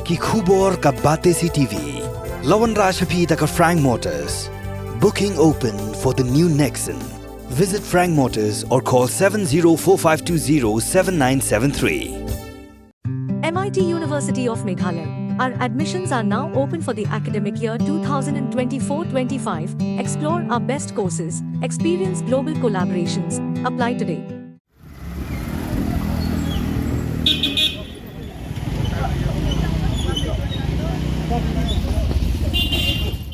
ki khubor ka bate CTV. Lawan Rashaphi taka Frank Motors. Booking open for the new Nexon. Visit Frank Motors or call 7045207973. MIT University of Meghalaya. Our admissions are now open for the academic year 2024-25. Explore our best courses, experience global collaborations. Apply today.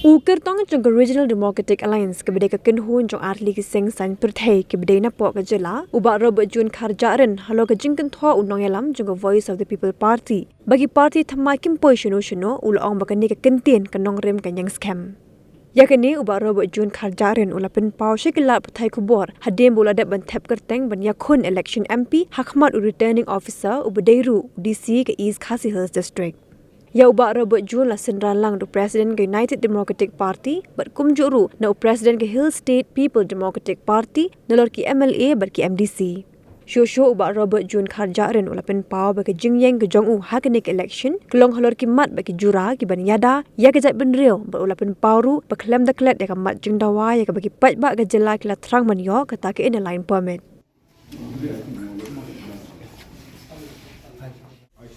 Uker tong jong Regional Democratic Alliance ke bedai ke kenhun jong arli ke seng san perthai ke bedai na pok ke jela ubak Robert Jun Kharjaren halo ke jingken thwa unong yalam jong Voice of the People Party bagi parti thamai kim poi shuno ula ong bakani ke kentien kenong rem kanyang scam yakni ubak Robert Jun Kharjaren ula pen pau shikila perthai kubor hadem bola dat ban thep kerteng ban yakun election MP Hakmat returning officer ubadairu DC ke East Khasi Hills district. Ya ubak Robert Jun la senralang do President ke United Democratic Party bat kumjuru na President ke Hill State People Democratic Party nalor ki MLA bat ki MDC. Shosho ubak Robert Jun Kharjaren ula pen pau ba ke jingyeng ke jong u hakanik election kelong halor ki mat ba ki jura ki ban yada ya ke jat ben real ba ula pen pau ru ba klem da klet ya ka mat jing dawa ya ka bagi pat ba ke jela ki la trang man yo ka ta ke in line permit.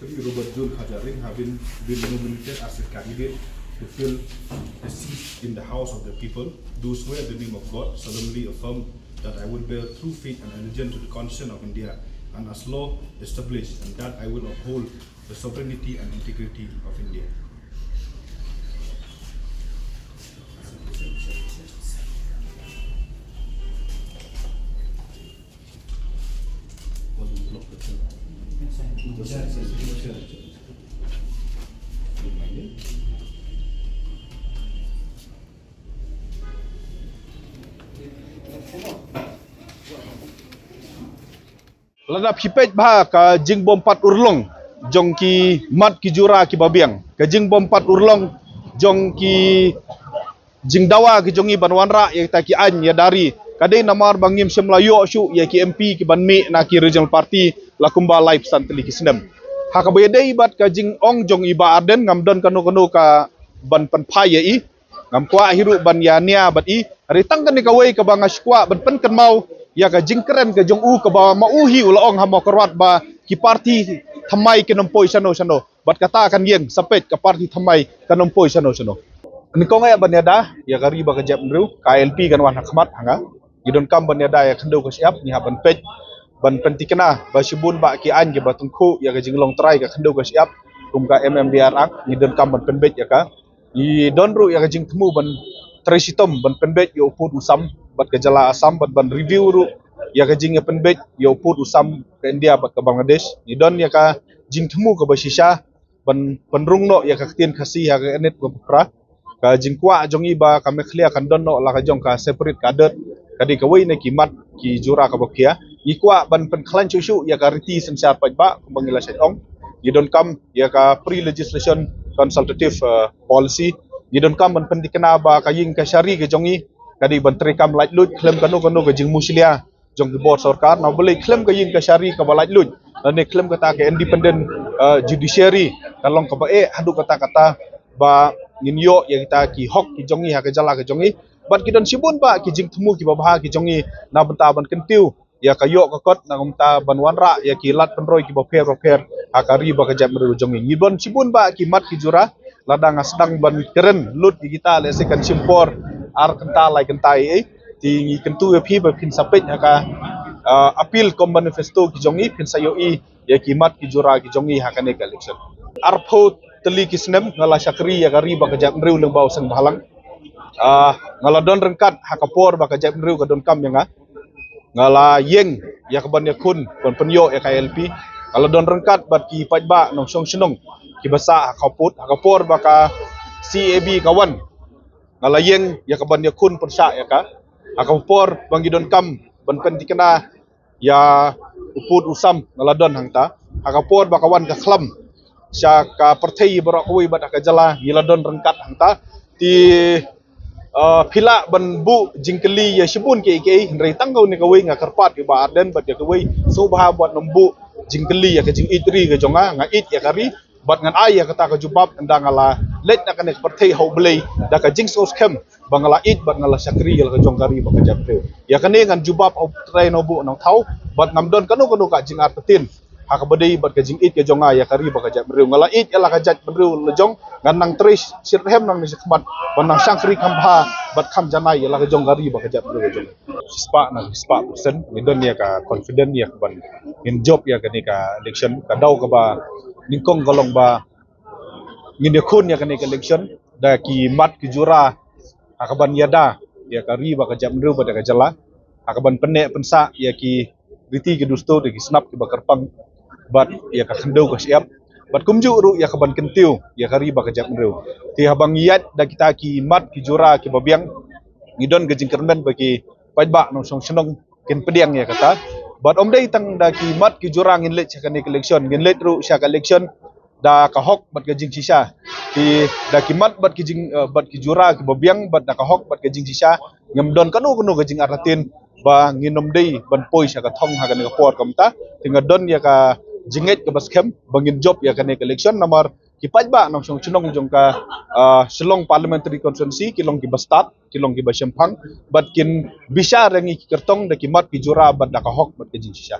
Robert Jun Kharjaren have been nominated as a candidate to fill a seat in the House of the People. Do swear in the name of God, solemnly affirm that I will bear true faith and allegiance to the Constitution of India and as law established, and that I will uphold the sovereignty and integrity of India. Ladap hipej bah ka jing bom 4 urlong jong ki mat ki jura ki babiang ka jing bom 4 urlong jong ki jing dawa ki jongi banwanra ya ta ki an ya dari kadai namar bangim semlayo syu ya ki MP ki banmi na ki regional party lakumba live santli ki sendam ha ka bayadai bat ka jing ong jong iba arden ngamdon kanu ka ban panpai ya i ngam kwa hiru ban ya nia bat i hari tangkan ni kawai ka bangas kwa ban pen kan mau ya ka jingkeren ka jong u ka ba mauhi ulaong hamo karwat ba ki parti thamai ke nompoi sano bat kata akan yeng sapet ka parti thamai ka nompoi sano ni ko ngaya banyada ya gari ba ka jap nru KLP kan wan hakmat hanga gidon kam banyada ya kendo ka siap ni haban pej ban pentikena ba sibun ba ki an ge batungku ya ka jinglong trai ka kendo ka siap kum ka MMDR ak gidon kam ban penbej ya ka i donru ya ka jing temu ban tresitom ban penbej yo put usam bat ke jala asam bat ban review ru ya ka jing ya penbej yo put usam ke India bat ke Bangladesh ni don ya ka jing temu ke basisha ban penrung no ya ka tien khasi ya ka enet ko pra ka jing kwa jong iba ka mekhlia kan don no la ka jong ka separate ka det kadi ka wei ne ki mat ki jura ka bakia i kwa ban pen khlan chu ya ka riti sensar paj ba bangila sai ong ni don kam ya ka pre legislation consultative policy ni don kam ban pen dikena ba ka ying ka syari ke jongi kadi bantri kam lait lut klem kanu ke jing muslia jong ki board sarkar na boleh klem ka ying ka syari ka balait lut ne klem kata ke independent judiciary kalong ka ba hadu kata ba nginyo ya kita ki hok ki jongi ha ka jala ka jongi bat ki don sibun ba ki jing temu ki babha ki jongi na benta ban kentiu ya kayo ka kot na ngumta ban wanra ya ki lat penroi ki boper ha ka ri ba ka jam ru jongi ni don sibun ba ki mat ki jura ladang sedang ban keren lut ki kita le se kan simpor ar kenta lai kentai ti ngi kentu ya phi ba phin sapet ha ka appeal kom manifesto ki jongi phin sayo i ya ki mat ki jura ki jongi ha ka ne election arpho teli kisnem ngala syakri ya kari ba ka jap nriu leng bau sang balang ngala don rengkat hakapor ba ka jap nriu ka don kam yang ngala yeng ya ka ban ya kun ban penyo ya KLP ngala don rengkat bat ki paj ba nong song senong ki basa hakapor ba ka CAB kawan ngala yeng ya ka ban ya kun persa ya ka hakapor bang don kam ban pen dikena ya uput usam ngala don hangta hakapor ba kawan ka khlam syaka pertai barak kuwi bat ka jala giladon rengkat hangta ti phila ban bu jingkeli ya sibun ke rei tangau ni kawi nga karpat ke ba arden bat ya kawi so bah buat nembu jingkeli ya ke jing itri ke jonga nga it ya kari bat ngan ai ya kata ka jubab ndangala let na kanek partai hau belai da ka jing sos kem bangala it bat ngala sakri ya ka jongkari ba ka japre ya kane ngan jubab au trai no bu nang thau bat ngam don kanu ka jing artin hak badai bat ka jing it ke jonga ya kari ba ka japre ngala it ala ka jat mrew le jong ngan nang tris sirhem nang ni sekmat banang sangkri kambha bat kham janai ya la ka jongkari ba ka japre jong spa persen ni don ya ka confident ya ban in job ya kani ka election ka dau ka ba ningkong golong ba ngin kun ya kani ka election da ki mat ki jura akaban yada ya ka riba ka jam ru ba da ka jala akaban penne pensa ya ki riti ki dusto de ki snap ki bakar pang bat ya ka khandau ka siap bat kumju ru ya kaban kentiu ya ka riba ka jam ru ti habang yat da kita ki mat ki jura ki babiang ngidon ga jingkermen bagi pajba no song senong ken pediang ya kata bat om dai tang da ki mat ki jura ngin let ka ni election ngin let ru sya ka election da ka hok bat ka jing sisa ti da ki mat bat ki jing bat ki jura ki babiang bat da ka hok bat ka jing sisa ngam don kanu ka jing aratin ba nginom dei ban poi sya ka thong ha ka ni ka por kamta tinga don ya ka jinget ke baskem bangin job ya ka ni election nomor ki pajba nong song chunong jong ka selong parliamentary constituency kilong ki bastat kilong ki basempang bat kin bisa rangi ki kertong da ki mat ki jura bat da ka hok bat ka jing sisa